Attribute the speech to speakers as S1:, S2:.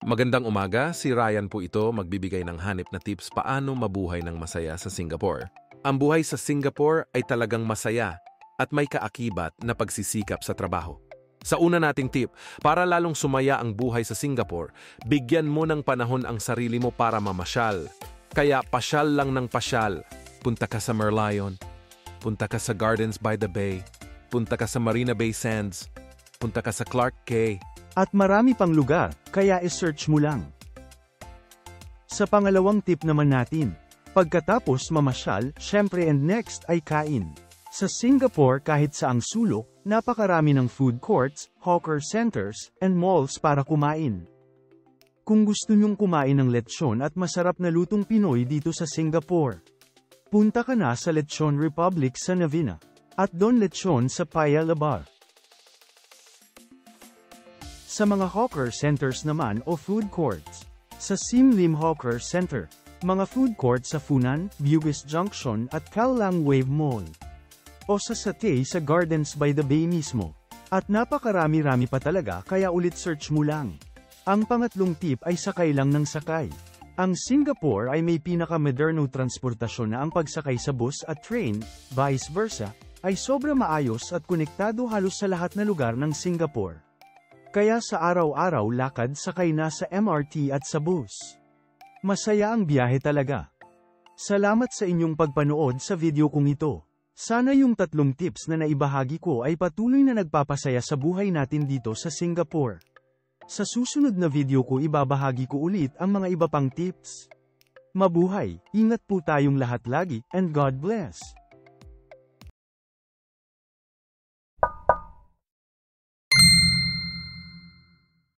S1: Magandang umaga, si Ryan po ito magbibigay ng hanip na tips paano mabuhay ng masaya sa Singapore. Ang buhay sa Singapore ay talagang masaya at may kaakibat na pagsisikap sa trabaho. Sa una nating tip, para lalong sumaya ang buhay sa Singapore, bigyan mo ng panahon ang sarili mo para mamasyal. Kaya pasyal lang ng pasyal. Punta ka sa Merlion, punta ka sa Gardens by the Bay, punta ka sa Marina Bay Sands, punta ka sa Clark Quay.
S2: At marami pang lugar, kaya i-search mo lang. Sa pangalawang tip naman natin, pagkatapos mamasyal, syempre and next ay kain. Sa Singapore kahit saang sulok, napakarami ng food courts, hawker centers, and malls para kumain. Kung gusto nyong kumain ng lechon at masarap na lutong Pinoy dito sa Singapore, punta ka na sa Lechon Republic sa Navina, at Don Lechon sa Paya Lebar. Sa mga hawker centers naman o food courts, sa Sim Lim Hawker Center, mga food court sa Funan, Bugis Junction at Kallang Wave Mall. O sa Satay sa Gardens by the Bay mismo. At napakarami-rami pa talaga kaya ulit search mo lang. Ang pangatlong tip ay sakay lang ng sakay. Ang Singapore ay may pinaka-moderno transportasyon na ang pagsakay sa bus at train, vice versa, ay sobra maayos at konektado halos sa lahat na lugar ng Singapore. Kaya sa araw-araw lakad sakay na sa MRT at sa bus. Masaya ang biyahe talaga. Salamat sa inyong pagpanood sa video kong ito. Sana yung tatlong tips na naibahagi ko ay patuloy na nagpapasaya sa buhay natin dito sa Singapore. Sa susunod na video ko ibabahagi ko ulit ang mga iba pang tips. Mabuhay, ingat po tayong lahat lagi, and God bless!